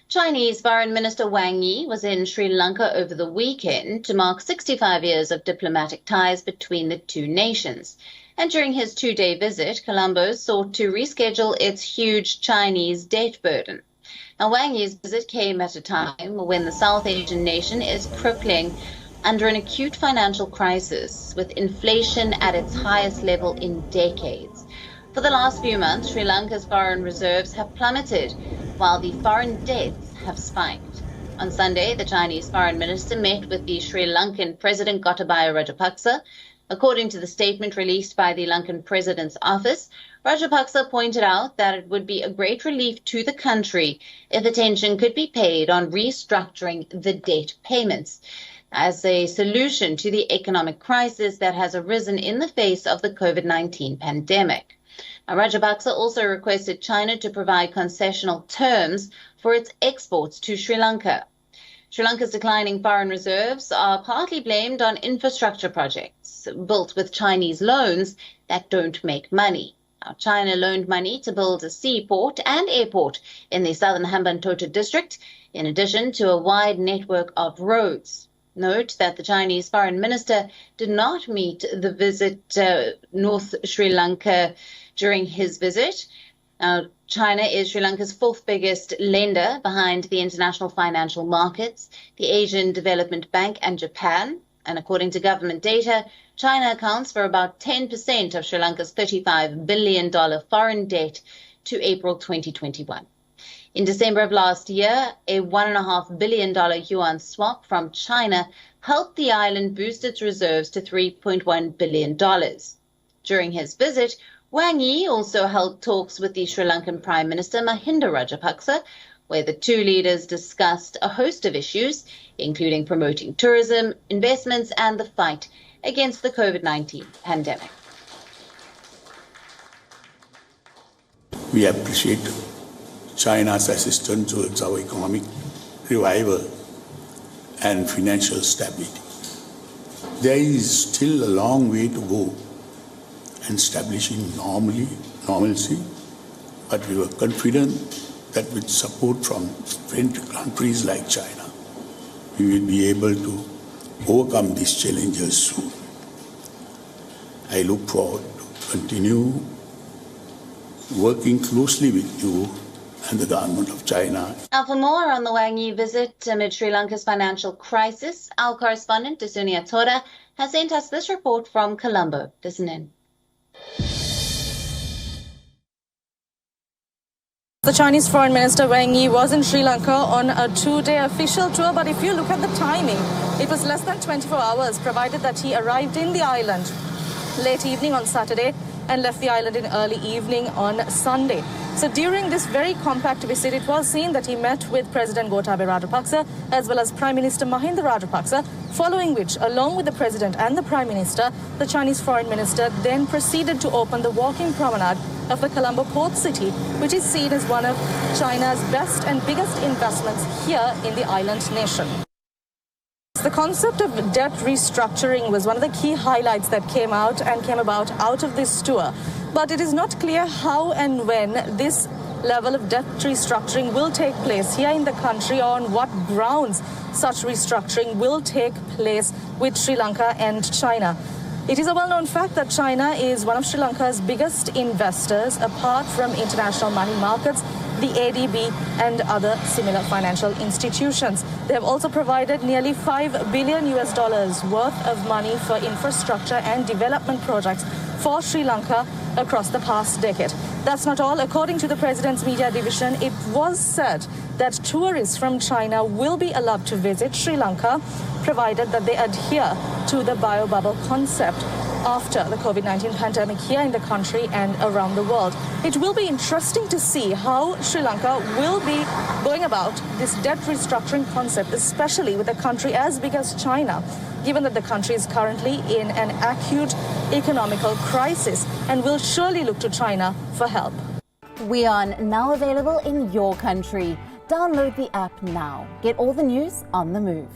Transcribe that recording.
Chinese Foreign Minister Wang Yi was in Sri Lanka over the weekend to mark 65 years of diplomatic ties between the two nations. And during his two-day visit, Colombo sought to reschedule its huge Chinese debt burden. Now, Wang Yi's visit came at a time when the South Asian nation is crippling under an acute financial crisis, with inflation at its highest level in decades. For the last few months, Sri Lanka's foreign reserves have plummeted, while the foreign debts have spiked. On Sunday, the Chinese foreign minister met with the Sri Lankan President Gotabaya Rajapaksa. According to the statement released by the Lankan president's office, Rajapaksa pointed out that it would be a great relief to the country if attention could be paid on restructuring the debt payments as a solution to the economic crisis that has arisen in the face of the COVID-19 pandemic. Rajapaksa also requested China to provide concessional terms for its exports to Sri Lanka. Sri Lanka's declining foreign reserves are partly blamed on infrastructure projects built with Chinese loans that don't make money. Now, China loaned money to build a seaport and airport in the southern Hambantota district, in addition to a wide network of roads. Note that the Chinese foreign minister did not meet the visit North Sri Lanka during his visit. China is Sri Lanka's fourth biggest lender behind the international financial markets, the Asian Development Bank and Japan. And according to government data, China accounts for about 10% of Sri Lanka's $35 billion foreign debt to April 2021. In December of last year, a $1.5 billion yuan swap from China helped the island boost its reserves to $3.1 billion. During his visit, Wang Yi also held talks with the Sri Lankan Prime Minister Mahinda Rajapaksa, where the two leaders discussed a host of issues, including promoting tourism, investments, and the fight against the COVID-19 pandemic. We appreciate China's assistance towards our economic revival and financial stability. There is still a long way to go in establishing normalcy, but we were confident that with support from friendly countries like China, we will be able to overcome these challenges soon. I look forward to continue working closely with you and the government of China. Now, for more on the Wang Yi visit amid Sri Lanka's financial crisis, our correspondent, Dasunia Toda, has sent us this report from Colombo. Listen in. The Chinese Foreign Minister Wang Yi was in Sri Lanka on a two-day official tour, but if you look at the timing, it was less than 24 hours, provided that he arrived in the island late evening on Saturday and left the island in early evening on Sunday. So during this very compact visit, it was seen that he met with President Gotabaya Rajapaksa as well as Prime Minister Mahinda Rajapaksa, following which, along with the President and the Prime Minister, the Chinese Foreign Minister then proceeded to open the walking promenade of the Colombo port city, which is seen as one of China's best and biggest investments here in the island nation. The concept of debt restructuring was one of the key highlights that came about out of this tour. But it is not clear how and when this level of debt restructuring will take place here in the country, or on what grounds such restructuring will take place with Sri Lanka and China. It is a well-known fact that China is one of Sri Lanka's biggest investors, apart from international money markets, the ADB and other similar financial institutions. They have also provided nearly $5 billion worth of money for infrastructure and development projects for Sri Lanka across the past decade. That's not all. According to the President's media division, it was said that tourists from China will be allowed to visit Sri Lanka, provided that they adhere to the bio-bubble concept after the COVID-19 pandemic here in the country and around the world. It will be interesting to see how Sri Lanka will be going about this debt restructuring concept, especially with a country as big as China, given that the country is currently in an acute economical crisis and will surely look to China for help. WION, now available in your country. Download the app now. Get all the news on the move.